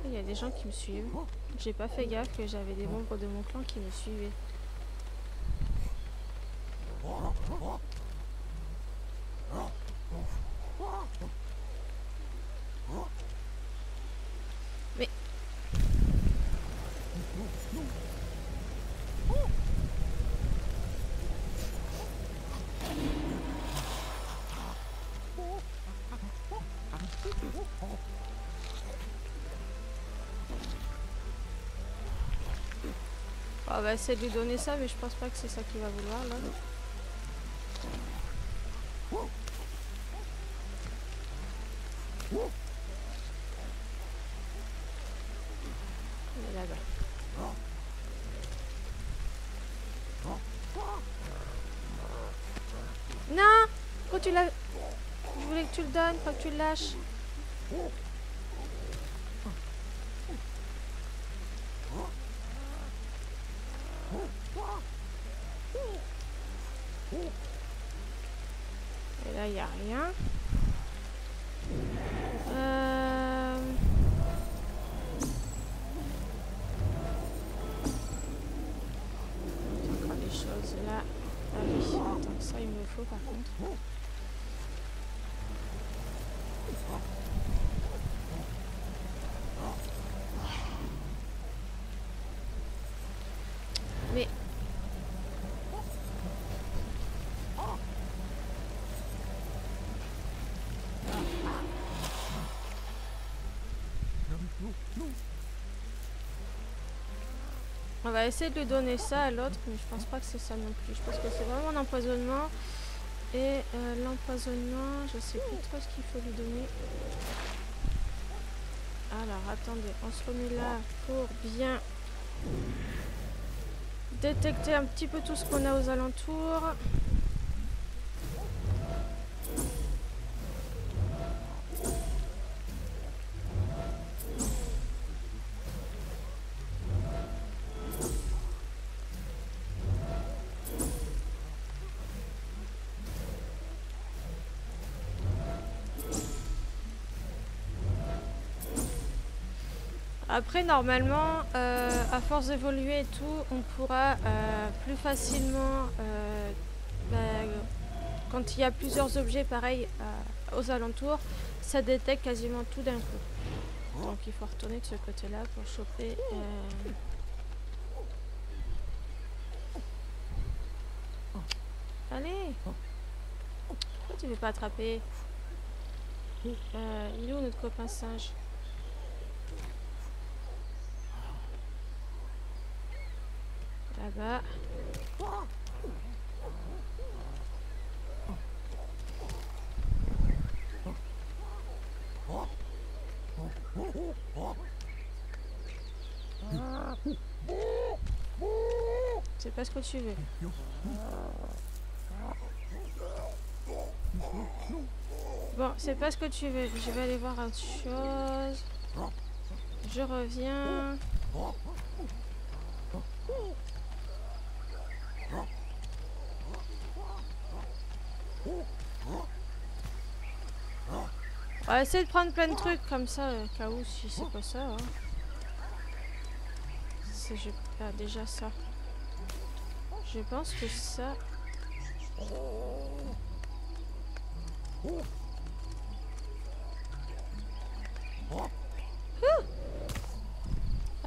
Il y a des gens qui me suivent. J'ai pas fait gaffe que j'avais des membres de mon clan qui me suivaient. Mais... On va essayer de lui donner ça, mais je pense pas que c'est ça qu'il va vouloir là. Il est là-bas. Non! Pourquoi tu l'as... Je voulais que tu le donnes, pas que tu le lâches. Et là, il n'y a rien. Encore des choses là. Ah oui, attends, ça il me le faut par contre. Mais... On va essayer de lui donner ça à l'autre, mais je pense pas que c'est ça non plus. Je pense que c'est vraiment un empoisonnement. Et l'empoisonnement, je sais plus trop ce qu'il faut lui donner. Alors, attendez, on se remet là pour bien détecter un petit peu tout ce qu'on a aux alentours. Après, normalement, à force d'évoluer et tout, on pourra plus facilement, quand il y a plusieurs objets pareils aux alentours, ça détecte quasiment tout d'un coup. Donc il faut retourner de ce côté-là pour choper... Allez! Pourquoi tu veux pas attraper? Il est où notre copain singe? Là-bas. C'est pas ce que tu veux. Bon, c'est pas ce que tu veux. Je vais aller voir autre chose. Je reviens. On va essayer de prendre plein de trucs comme ça, au cas où si c'est pas ça. Hein. Ah, déjà ça. Je pense que ça...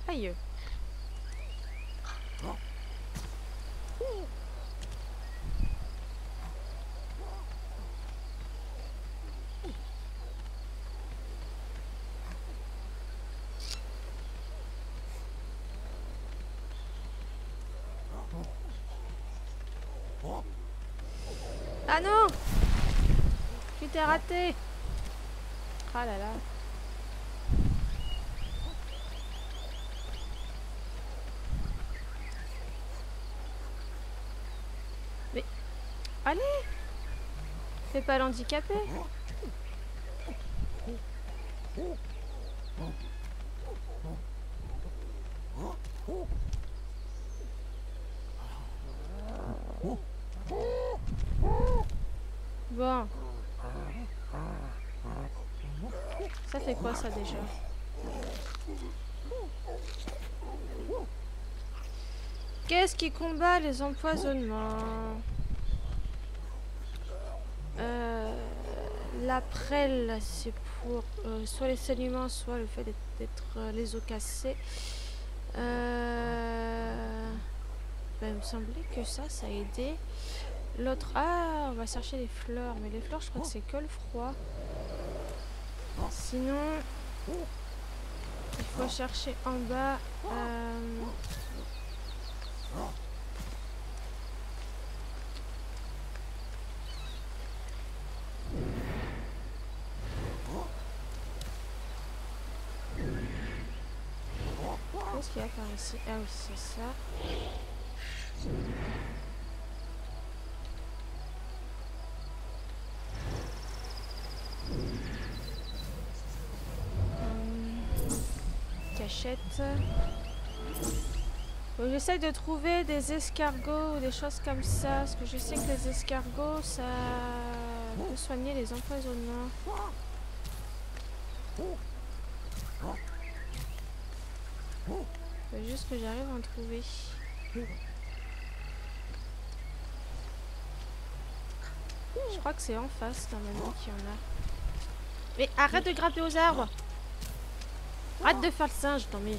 Aïe. Ah non! Tu t'es raté! Ah là là. Mais... Allez! Fais pas l'handicapé! Bon. Ça fait quoi ça déjà? Qu'est-ce qui combat les empoisonnements? La prêle, c'est pour soit les saignements, soit le fait d'être les os cassés. Ben, il me semblait que ça a aidé. L'autre... Ah, on va chercher les fleurs. Mais les fleurs, je crois que c'est que le froid. Sinon... Il faut chercher en bas. Qu'est-ce qu'il y a par ici? Ah oui, c'est ça. Cachette. Bon, j'essaie de trouver des escargots ou des choses comme ça, parce que je sais que les escargots, ça peut soigner les empoisonnements. Faut juste que j'arrive à en trouver. Je crois que c'est en face normalement qu'il y en a. Mais arrête de grimper aux arbres! Arrête de faire le singe, non mais...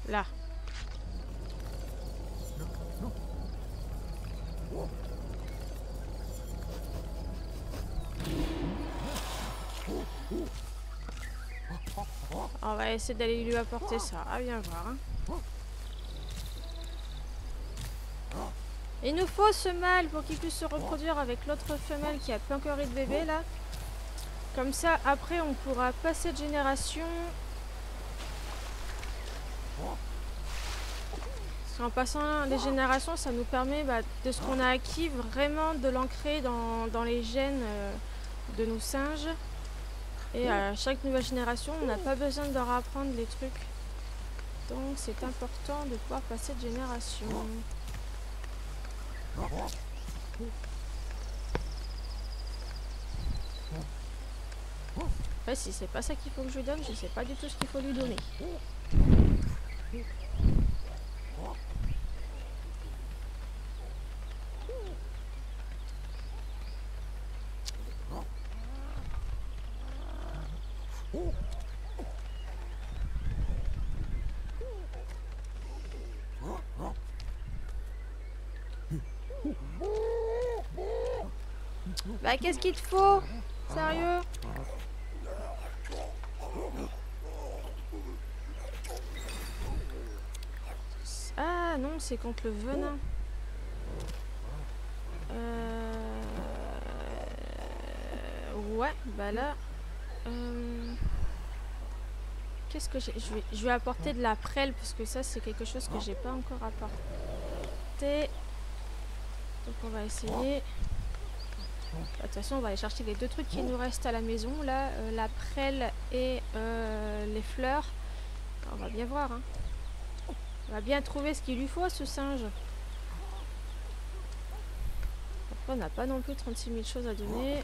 Là. On va essayer d'aller lui apporter ça. Ah, viens voir. Hein. Il nous faut ce mâle pour qu'il puisse se reproduire avec l'autre femelle qui a pas encore eu de bébé là. Comme ça, après, on pourra passer de génération. En passant les générations, ça nous permet de ce qu'on a acquis vraiment de l'ancrer dans les gènes de nos singes. Et à chaque nouvelle génération, on n'a pas besoin de leur apprendre les trucs. Donc c'est important de pouvoir passer de génération. Après, si c'est pas ça qu'il faut que je lui donne, je sais pas du tout ce qu'il faut lui donner. Bah qu'est-ce qu'il te faut? Sérieux? Ah non, c'est contre le venin. Ouais, bah là... Qu'est-ce que j'ai? Je vais apporter de la prêle parce que ça c'est quelque chose que j'ai pas encore apporté. Donc on va essayer. Bah, de toute façon on va aller chercher les deux trucs qui nous restent à la maison là, la prêle et les fleurs. Alors, on va bien voir hein. On va bien trouver ce qu'il lui faut à ce singe. Après on n'a pas non plus 36 000 choses à donner.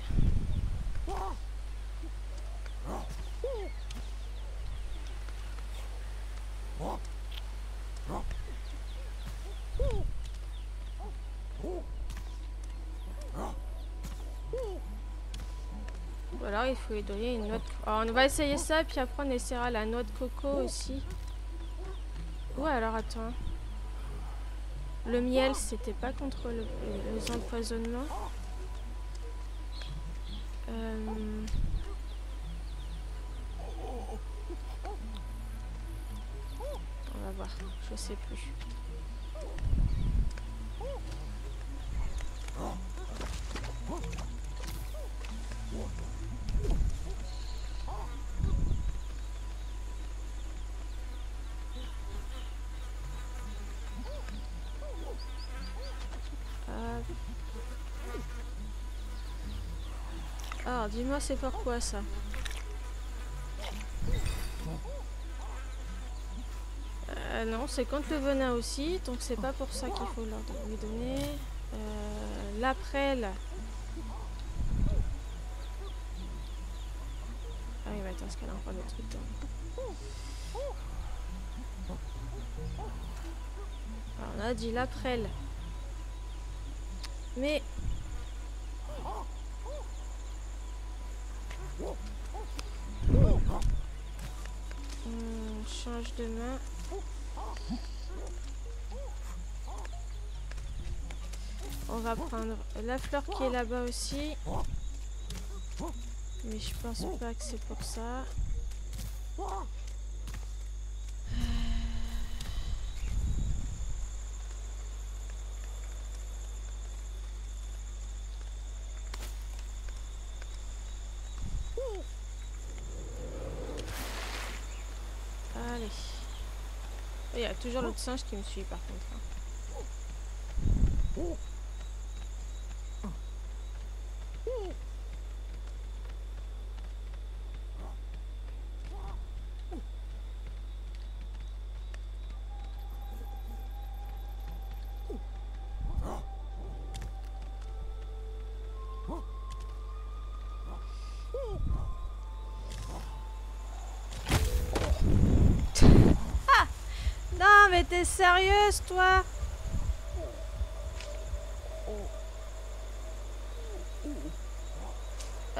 Ou alors il faut lui donner une noix de... Alors, on va essayer ça puis après on essaiera la noix de coco aussi. Ouais alors attends. Le miel c'était pas contre les empoisonnements. On va voir, je sais plus. Alors dis-moi c'est pourquoi ça? Non, c'est contre le venin aussi, donc c'est pas pour ça qu'il faut lui donner. La prêle. Ah oui, mais attends, est-ce qu'elle a encore des trucs dedans? Alors, on a dit la prêle. Mais... on change de main. On va prendre la fleur qui est là-bas aussi. Mais je pense pas que c'est pour ça. Allez. Il y a toujours l'autre singe qui me suit par contre. Non mais t'es sérieuse toi?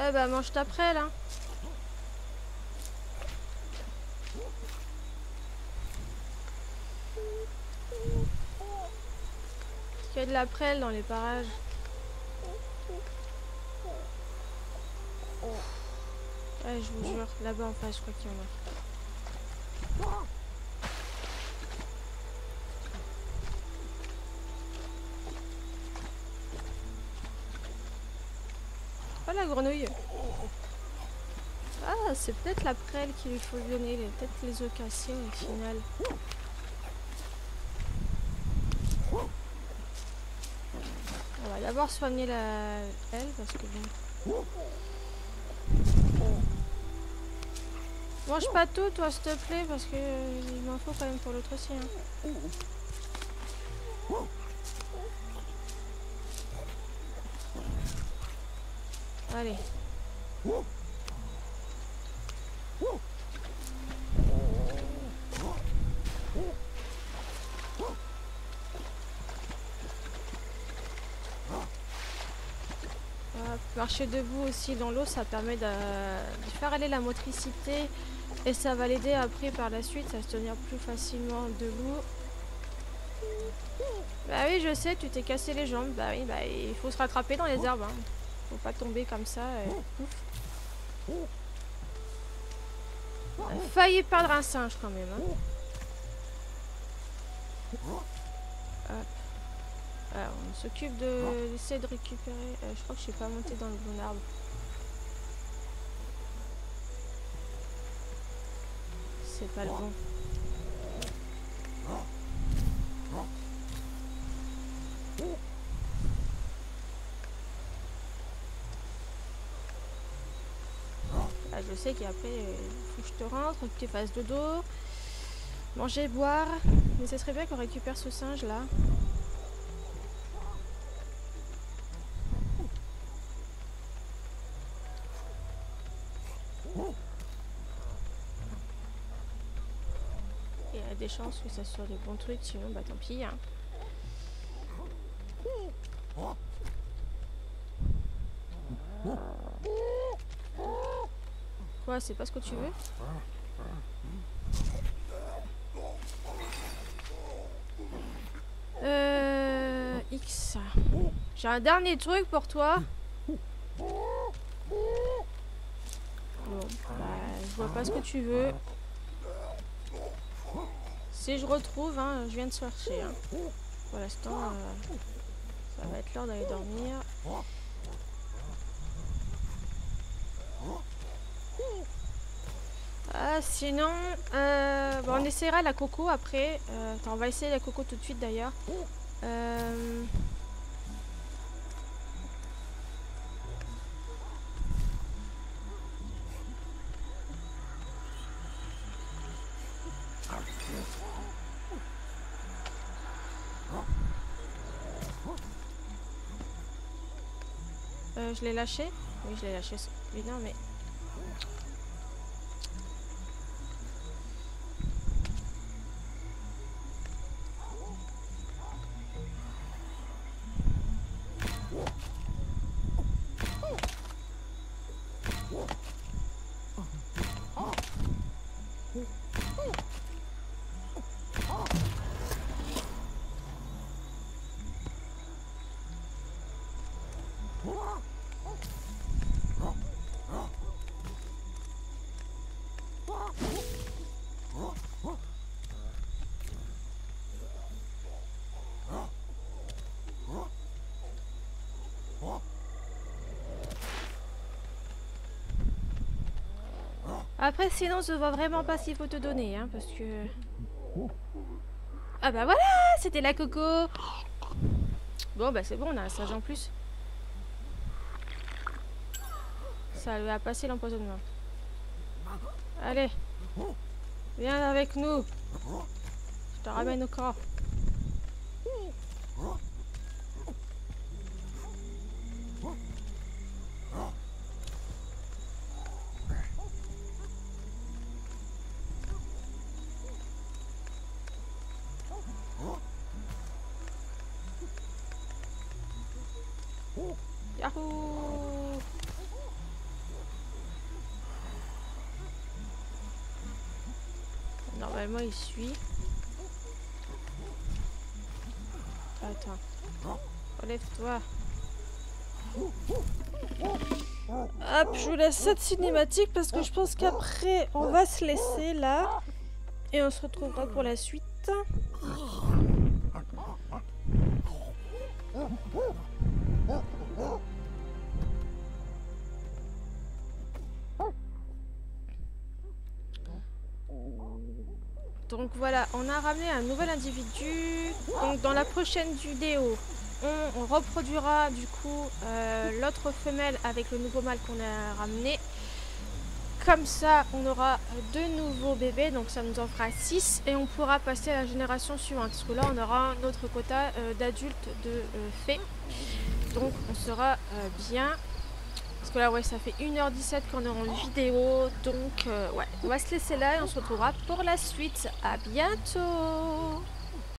Eh bah mange ta prêle hein. Il y a de la prêle dans les parages. Ouais je vous jure, là-bas en face je crois qu'il y en a. Oh la grenouille. Ah c'est peut-être la prêle qu'il lui faut donner, peut-être les os cassés au final. On va d'abord soigner elle parce que bon. Mange pas tout, toi, s'il te plaît, parce que il m'en faut quand même pour l'autre aussi. Hein. Allez. Marcher debout aussi dans l'eau, ça permet de faire aller la motricité et ça va l'aider après par la suite à se tenir plus facilement debout. Bah oui, je sais, tu t'es cassé les jambes. Bah oui, bah il faut se rattraper dans les herbes. Hein. Faut pas tomber comme ça. On a failli perdre un singe quand même. Hein. Hop. Alors, on s'occupe d'essayer de récupérer. Je crois que je suis pas montée dans le bon arbre. C'est pas le bon. Ah, je sais qu'après, il faut que je te rentre, que tu fasses dodo, manger, boire. Mais ce serait bien qu'on récupère ce singe là. Il y a des chances que ça soit des bons trucs, sinon bah tant pis. Hein. Quoi, c'est pas ce que tu veux? X. J'ai un dernier truc pour toi. Bon, bah, je vois pas ce que tu veux. Si je retrouve, hein, je viens de chercher. Hein. Pour l'instant, ça va être l'heure d'aller dormir. Sinon, bon, on essaiera la coco après. Attends, on va essayer la coco tout de suite d'ailleurs. Je l'ai lâché? Oui, je l'ai lâché. Mais non, mais... Après, sinon, je vois vraiment pas s'il faut te donner, hein, parce que... Ah bah voilà, c'était la coco. Bon, bah c'est bon, on a un singe en plus. Ça lui a passé l'empoisonnement. Allez, viens avec nous. Je te ramène au corps. Yahoo! Normalement il suit. Attends. Relève-toi. Hop, je vous laisse cette cinématique parce que je pense qu'après on va se laisser là. Et on se retrouvera pour la suite. Donc voilà, on a ramené un nouvel individu. Donc dans la prochaine vidéo, on reproduira du coup l'autre femelle avec le nouveau mâle qu'on a ramené. Comme ça, on aura de nouveaux bébés, donc ça nous en fera 6 et on pourra passer à la génération suivante. Parce que là, on aura notre quota d'adultes de fées. Donc, on sera bien. Parce que là, ouais, ça fait 1h17 qu'on est en vidéo. Donc, ouais, on va se laisser là et on se retrouvera pour la suite. À bientôt!